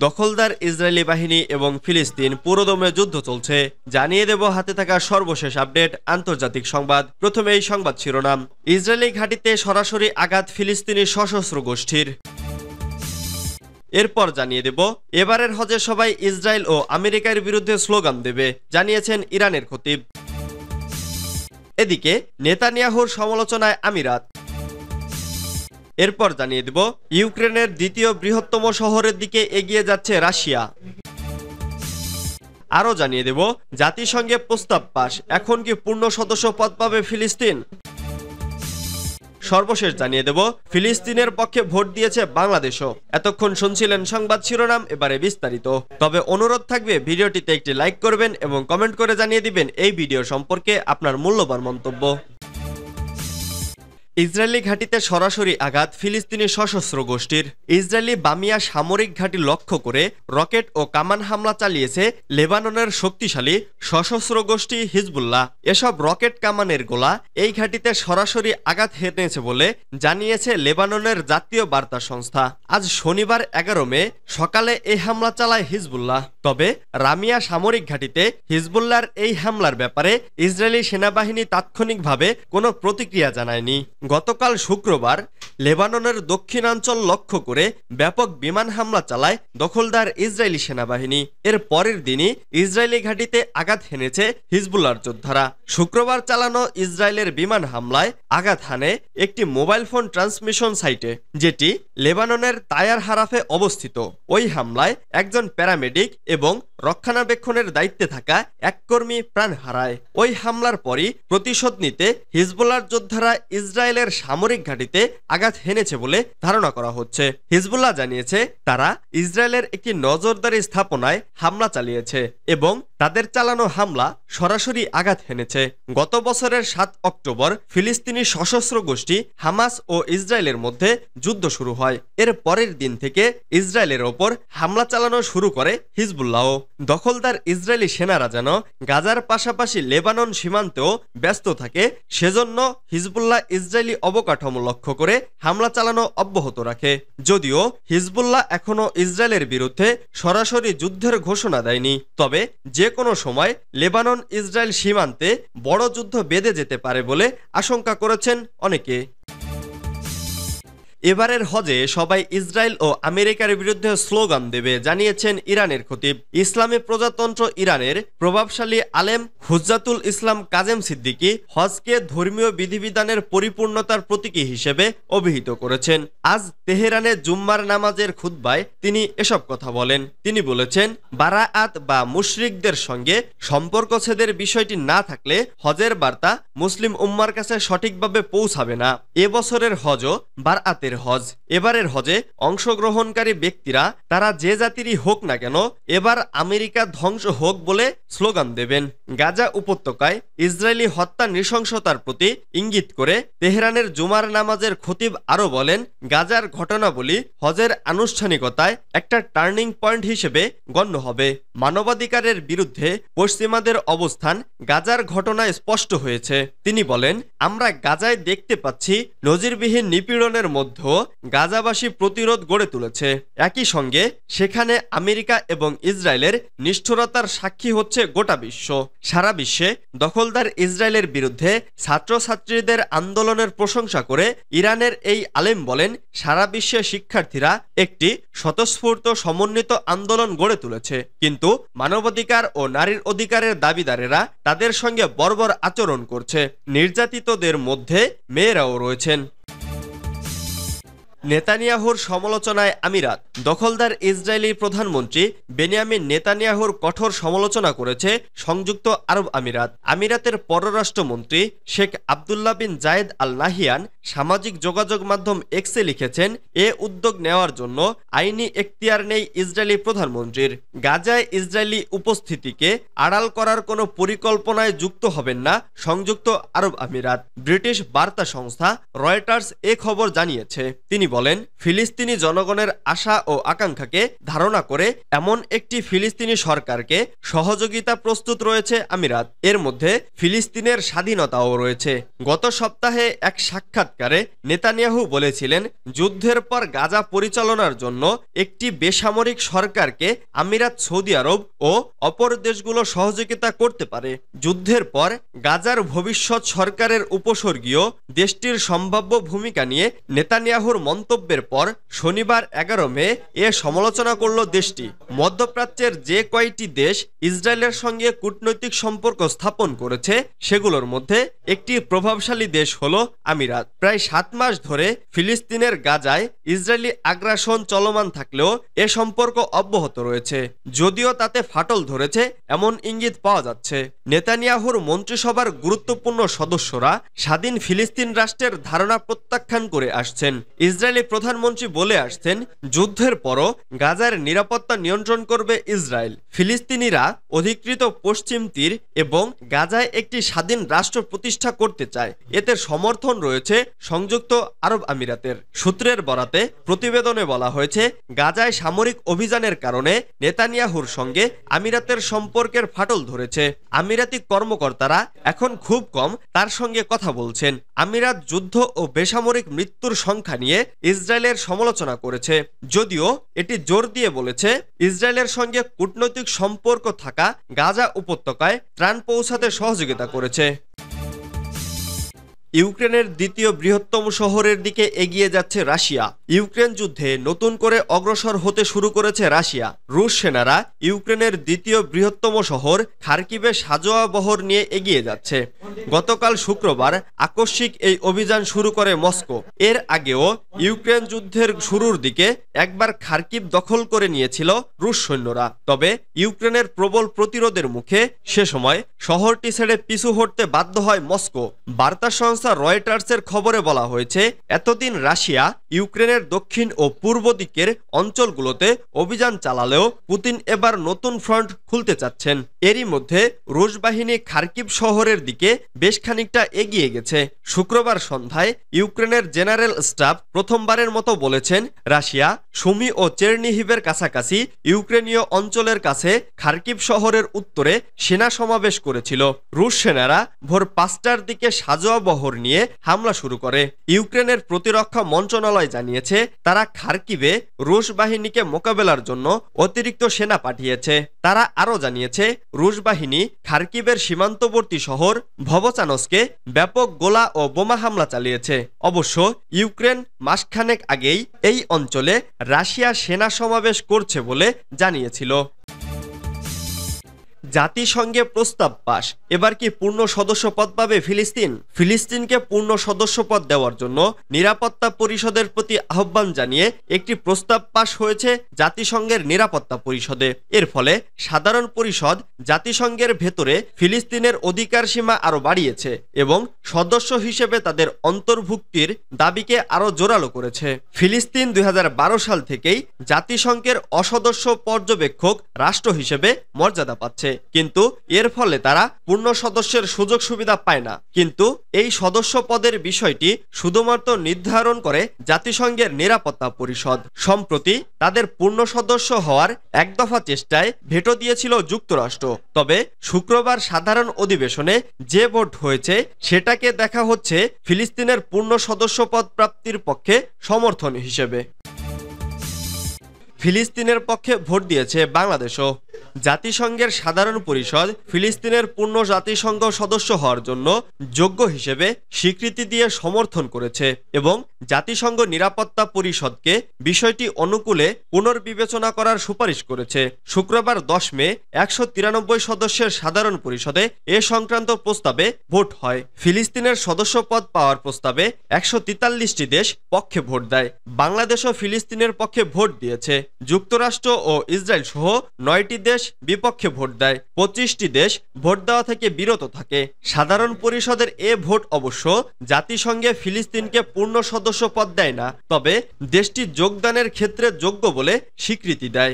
দখলদার ইসরায়েলি বাহিনী এবং ফিলিস্তিন পুরোদমে যুদ্ধ চলছে। জানিয়ে দেব হাতে থাকা সর্বশেষ আপডেট আন্তর্জাতিক সংবাদ। প্রথমে এই সংবাদ শিরোনাম। ইসরায়েলি ঘাঁটিতে সরাসরি আঘাত ফিলিস্তিনি সশস্ত্র গোষ্ঠীর। এরপর জানিয়ে দেব এবারের হজে সবাই ইসরায়েল ও আমেরিকার বিরুদ্ধে স্লোগান দেবে, জানিয়েছেন ইরানের খতিব। এদিকে নেতানিয়াহুর সমালোচনায় আমিরাত। এরপর জানিয়ে দেব ইউক্রেনের দ্বিতীয় বৃহত্তম শহরের দিকে এগিয়ে যাচ্ছে রাশিয়া। আরও জানিয়ে দেব জাতিসংঘে প্রস্তাব পাস, এখন কি পূর্ণ সদস্য পদ পাবে ফিলিস্তিন। সর্বশেষ জানিয়ে দেব ফিলিস্তিনের পক্ষে ভোট দিয়েছে বাংলাদেশও। এতক্ষণ শুনছিলেন সংবাদ শিরোনাম, এবারে বিস্তারিত। তবে অনুরোধ থাকবে ভিডিওটিতে একটি লাইক করবেন এবং কমেন্ট করে জানিয়ে দিবেন এই ভিডিও সম্পর্কে আপনার মূল্যবান মন্তব্য। ইসরায়েলি ঘাঁটিতে সরাসরি আঘাত ফিলিস্তিনি সশস্ত্র গোষ্ঠীর। ইসরায়েলি বামিয়া সামরিক ঘাঁটি লক্ষ্য করে রকেট ও কামান হামলা চালিয়েছে লেবাননের শক্তিশালী সশস্ত্র গোষ্ঠী হিজবুল্লাহ। এসব রকেট কামানের গোলা এই ঘাঁটিতে সরাসরি আঘাত হেনেছে বলে জানিয়েছে লেবাননের জাতীয় বার্তা সংস্থা। আজ শনিবার 11 মে সকালে এই হামলা চালায় হিজবুল্লাহ। তবে রামিয়া সামরিক ঘাঁটিতে হিজবুল্লাহর এই হামলার ব্যাপারে ইসরায়েলি সেনাবাহিনী তাৎক্ষণিকভাবে কোনো প্রতিক্রিয়া জানায়নি। গতকাল শুক্রবার লেবাননের দক্ষিণাঞ্চল লক্ষ্য করে ব্যাপক বিমান হামলা চালায় দখলদার ইসরায়েলি সেনাবাহিনী। এর পরের দিনই ইসরায়েলি ঘাঁটিতে আঘাত হেনেছে হিজবুল্লাহর যোদ্ধারা। শুক্রবার চালানো ইসরায়েলের বিমান হামলায় আঘাত হানে একটি মোবাইল ফোন ট্রান্সমিশন সাইটে, যেটি লেবাননের তায়ার হারাফে অবস্থিত। ওই হামলায় একজন প্যারামেডিক এবং রক্ষণাবেক্ষণের দায়িত্বে থাকা এক কর্মী প্রাণ হারায়। ওই হামলার পরই প্রতিশোধ নিতে হিজবুল্লাহর যোদ্ধারা ইসরায়েলের সামরিক ঘাঁটিতে আঘাত হেনেছে বলে ধারণা করা হচ্ছে। হিজবুল্লাহ জানিয়েছে তারা ইসরায়েলের একটি নজরদারি স্থাপনায় হামলা চালিয়েছে এবং তাদের চালানো হামলা সরাসরি আঘাত হেনেছে। গত বছরের 7 অক্টোবর ফিলিস্তিনি সশস্ত্র গোষ্ঠী হামাস ও ইসরায়েলের মধ্যে যুদ্ধ শুরু হয়। এর পরের দিন থেকে ইসরায়েলের ওপর হামলা চালানো শুরু করে হিজবুল্লাহ। দখলদার ইসরায়েলি সেনারা যেন গাজার পাশাপাশি লেবানন সীমান্তেও ব্যস্ত থাকে, সেজন্য হিজবুল্লাহ ইসরায়েলি অবকাঠামো লক্ষ্য করে হামলা চালানো অব্যাহত রাখে। যদিও হিজবুল্লাহ এখনও ইসরায়েলের বিরুদ্ধে সরাসরি যুদ্ধের ঘোষণা দেয়নি, তবে যে কোনো সময় লেবানন ইসরায়েল সীমান্তে বড় যুদ্ধ বেঁধে যেতে পারে বলে আশঙ্কা করেছেন অনেকে। এবারের হজে সবাই ইসরায়েল ও আমেরিকার বিরুদ্ধে স্লোগান দেবে, জানিয়েছেন ইরানের খতিব। ইসলামী প্রজাতন্ত্র ইরানের প্রভাবশালী আলেম হুজ্জাতুল ইসলাম কাজেম সিদ্দিকী হজকে ধর্মীয় বিধিবিধানের পরিপূর্ণতার প্রতীকী হিসেবে অভিহিত করেছেন। আজ তেহরানে জুম্মার নামাজের খুতবায় তিনি এসব কথা বলেন। তিনি বলেছেন, বারাআত বা মুশরিকদের সঙ্গে সম্পর্ক ছেদের বিষয়টি না থাকলে হজের বার্তা মুসলিম উম্মার কাছে সঠিকভাবে পৌঁছাবে না। এবছরের হজও বারআতের হজ। এবারের হজে অংশগ্রহণকারী ব্যক্তিরা তারা যে জাতিরই হোক না কেন এবার আমেরিকা ধ্বংস হোক বলে স্লোগান দেবেন। গাজা উপত্যকায় ইসরায়েলি হত্যা নৃশংসতার প্রতি ইঙ্গিত করে তেহরানের জুমার নামাজের খতিব আরও বলেন, গাজার ঘটনাবলী হজের আনুষ্ঠানিকতায় একটা টার্নিং পয়েন্ট হিসেবে গণ্য হবে। মানবাধিকারের বিরুদ্ধে পশ্চিমাদের অবস্থান গাজার ঘটনায় স্পষ্ট হয়েছে। তিনি বলেন, আমরা গাজায় দেখতে পাচ্ছি নজিরবিহীন নিপীড়নের মধ্যে গাজাবাসী প্রতিরোধ গড়ে তুলেছে। একই সঙ্গে সেখানে আমেরিকা এবং ইসরায়েলের নিষ্ঠুরতার সাক্ষী হচ্ছে গোটা বিশ্ব। সারা বিশ্বে দখলদার ইসরায়েলের বিরুদ্ধে ছাত্রছাত্রীদের আন্দোলনের প্রশংসা করে ইরানের এই আলেম বলেন, সারা বিশ্বে শিক্ষার্থীরা একটি স্বতঃস্ফূর্ত সমন্বিত আন্দোলন গড়ে তুলেছে, কিন্তু মানবাধিকার ও নারীর অধিকারের দাবিদারেরা তাদের সঙ্গে বর্বর আচরণ করছে। নির্যাতিতদের মধ্যে মেয়েরাও রয়েছেন। নেতানিয়াহুর সমালোচনায় আমিরাত। দখলদার ইসরায়েলি প্রধানমন্ত্রী বেনিয়ামিন নেতানিয়াহুর কঠোর সমালোচনা করেছে সংযুক্ত আরব আমিরাত। আমিরাতের পররাষ্ট্রমন্ত্রী শেখ আবদুল্লাহ বিন জায়েদ আল নাহিয়ান সামাজিক যোগাযোগ মাধ্যম এক্সে লিখেছেন, এ উদ্যোগ নেওয়ার জন্য আইনি এখতিয়ার নেই ইসরায়েলি প্রধানমন্ত্রীর। গাজায় ইসরায়েলি উপস্থিতিকে আড়াল করার কোনো পরিকল্পনায় যুক্ত হবেন না সংযুক্ত আরব আমিরাত। ব্রিটিশ বার্তা সংস্থা রয়টার্স এ খবর জানিয়েছে। তিনি বলেন, ফিলিস্তিনি জনগণের আশা ও আকাঙ্ক্ষাকে ধারণা করে এমন একটি ফিলিস্তিনি সরকারকে সহযোগিতা প্রস্তুত রয়েছে আমিরাত। এর মধ্যে ফিলিস্তিনের স্বাধীনতাও রয়েছে। গত সপ্তাহে এক সাক্ষাৎকারে নেতানিয়াহু বলেছিলেন, যুদ্ধের পর গাজা পরিচালনার জন্য একটি বেসামরিক সরকারকে আমিরাত, সৌদি আরব ও অপর দেশগুলো সহযোগিতা করতে পারে। যুদ্ধের পর গাজার ভবিষ্যৎ সরকারের উপসর্গীয় দেশটির সম্ভাব্য ভূমিকা নিয়ে নেতানিয়াহুর মন্তব্যের পর শনিবার 11 মে এ সমালোচনা করল দেশটি। মধ্যপ্রাচ্যের যে কয়টি দেশ ইসরায়েলের সঙ্গে কূটনৈতিক সম্পর্ক স্থাপন করেছে সেগুলোর মধ্যে একটি প্রভাবশালী দেশ হলো আমিরাত। প্রায় 7 মাস ধরে ফিলিস্তিনের গাজায় ইসরায়েলি আগ্রাসন চলমান থাকলেও এ সম্পর্ক অব্যাহত রয়েছে, যদিও তাতে ফাটল ধরেছে এমন ইঙ্গিত পাওয়া যাচ্ছে। নেতানিয়াহুর মন্ত্রিসভার গুরুত্বপূর্ণ সদস্যরা স্বাধীন ফিলিস্তিন রাষ্ট্রের ধারণা প্রত্যাখ্যান করে আসছেন। ইসরায়েলি প্রধানমন্ত্রী বলে আসছেন, যুদ্ধের পরও গাজার নিরাপত্তা নিয়ন্ত্রণ করবে ইসরায়েল। ফিলিস্তিনিরা অধিকৃত পশ্চিম তীর এবং গাজায় একটি স্বাধীন রাষ্ট্র প্রতিষ্ঠা করতে চায়। এতে সমর্থন রয়েছে সংযুক্ত আরব আমিরাতের। সূত্রের বরাতে প্রতিবেদনে বলা হয়েছে, গাজায় সামরিক অভিযানের কারণে নেতানিয়াহুর সঙ্গে আমিরাতের সম্পর্কের ফাটল ধরেছে। আমিরাতি কর্মকর্তারা এখন খুব কম তার সঙ্গে কথা বলছেন। আমিরাত যুদ্ধ ও বেসামরিক মৃত্যুর সংখ্যা নিয়ে ইসরায়েলের সমালোচনা করেছে, যদিও এটি জোর দিয়ে বলেছে ইসরায়েলের সঙ্গে কূটনৈতিক সম্পর্ক থাকা গাজা উপত্যকায় ত্রাণ পৌঁছাতে সহযোগিতা করেছে। ইউক্রেনের দ্বিতীয় বৃহত্তম শহরের দিকে এগিয়ে যাচ্ছে রাশিয়া। ইউক্রেন যুদ্ধে নতুন করে অগ্রসর হতে শুরু করেছে রাশিয়া। রুশ সেনারা ইউক্রেনের দ্বিতীয় বৃহত্তম শহর খার্কিভে সাঁজোয়া বহর নিয়ে এগিয়ে যাচ্ছে। গতকাল শুক্রবার আকস্মিক এই অভিযান শুরু করে মস্কো। এর আগেও ইউক্রেন যুদ্ধের শুরুর দিকে একবার খার্কিভ দখল করে নিয়েছিল রুশ সৈন্যরা। তবে ইউক্রেনের প্রবল প্রতিরোধের মুখে সে সময় শহরটি ছেড়ে পিছু হটতে বাধ্য হয় মস্কো। বার্তা সংস্থা রয়টার্সের খবরে বলা হয়েছে, এতদিন রাশিয়া ইউক্রেনের দক্ষিণ ও পূর্ব দিকের অঞ্চলগুলোতে অভিযান চালালেও পুতিন এবার নতুন ফ্রন্ট খুলতে চাচ্ছেন। এরই মধ্যে রুশ বাহিনী খার্কিভ শহরের দিকে বেশ খানিকটা এগিয়ে গেছে। শুক্রবার সন্ধ্যায় ইউক্রেনের জেনারেল স্টাফ প্রথমবারের মতো বলেছেন, রাশিয়া সুমি ও চেরনিহিভের কাছাকাছি ইউক্রেনীয় অঞ্চলের কাছে খার্কিভ শহরের উত্তরে সেনা সমাবেশ করেছিল। রুশ সেনারা ভোর 5টার দিকে সাঁজোয়া বহর নিয়ে হামলা শুরু করে। ইউক্রেনের প্রতিরক্ষা মন্ত্রণালয় জানিয়েছে, তারা খার্কিভে রুশ বাহিনীকে মোকাবেলার জন্য অতিরিক্ত সেনা পাঠিয়েছে। তারা আরও জানিয়েছে, রুশ বাহিনী খার্কিভের সীমান্তবর্তী শহর ভবচানস্কে ব্যাপক গোলা ও বোমা হামলা চালিয়েছে। অবশ্য ইউক্রেন মাসখানেক আগেই এই অঞ্চলে রাশিয়া সেনা সমাবেশ করছে বলে জানিয়েছিল। জাতিসংঘে প্রস্তাব পাশ, এবার কি পূর্ণ সদস্যপদ পাবে ফিলিস্তিন? ফিলিস্তিনকে পূর্ণ সদস্যপদ দেওয়ার জন্য নিরাপত্তা পরিষদের প্রতি আহ্বান জানিয়ে একটি প্রস্তাব পাশ হয়েছে জাতিসংঘের নিরাপত্তা পরিষদে। এর ফলে সাধারণ পরিষদ জাতিসংঘের ভেতরে ফিলিস্তিনের অধিকার সীমা আরও বাড়িয়েছে এবং সদস্য হিসেবে তাদের অন্তর্ভুক্তির দাবিকে আরও জোরালো করেছে। ফিলিস্তিন 2012 সাল থেকেই জাতিসংঘের অসদস্য পর্যবেক্ষক রাষ্ট্র হিসেবে মর্যাদা পাচ্ছে, কিন্তু এর ফলে তারা পূর্ণ সদস্যের সুযোগ সুবিধা পায় না। কিন্তু এই সদস্য পদের বিষয়টি শুধুমাত্র নির্ধারণ করে জাতিসংঘের নিরাপত্তা পরিষদ। সম্প্রতি তাদের পূর্ণ সদস্য হওয়ার একদফা চেষ্টায় ভেটো দিয়েছিল যুক্তরাষ্ট্র। তবে শুক্রবার সাধারণ অধিবেশনে যে ভোট হয়েছে সেটাকে দেখা হচ্ছে ফিলিস্তিনের পূর্ণ সদস্যপদ প্রাপ্তির পক্ষে সমর্থন হিসেবে। ফিলিস্তিনের পক্ষে ভোট দিয়েছে বাংলাদেশও। জাতিসংঘের সাধারণ পরিষদ ফিলিস্তিনের পূর্ণ জাতিসংঘ সদস্য হওয়ার জন্য যোগ্য হিসেবে স্বীকৃতি দিয়ে সমর্থন করেছে এবং জাতিসংঘ নিরাপত্তা পরিষদকে বিষয়টি অনুকূলে পুনর্বিবেচনা করার সুপারিশ করেছে। শুক্রবার 10 মে 193 সদস্যের সাধারণ পরিষদে এ সংক্রান্ত প্রস্তাবে ভোট হয়। ফিলিস্তিনের সদস্যপদ পাওয়ার প্রস্তাবে 143টি দেশ পক্ষে ভোট দেয়। বাংলাদেশও ফিলিস্তিনের পক্ষে ভোট দিয়েছে। যুক্তরাষ্ট্র ও ইসরায়েল সহ 9টি দেশ বিপক্ষে ভোট দেয়। 25টি দেশ ভোট দেওয়া থেকে বিরত থাকে। সাধারণ পরিষদের এ ভোট অবশ্য জাতিসংঘে ফিলিস্তিনকে পূর্ণ সদস্য পদ দেয় না, তবে দেশটি যোগদানের ক্ষেত্রে যোগ্য বলে স্বীকৃতি দেয়।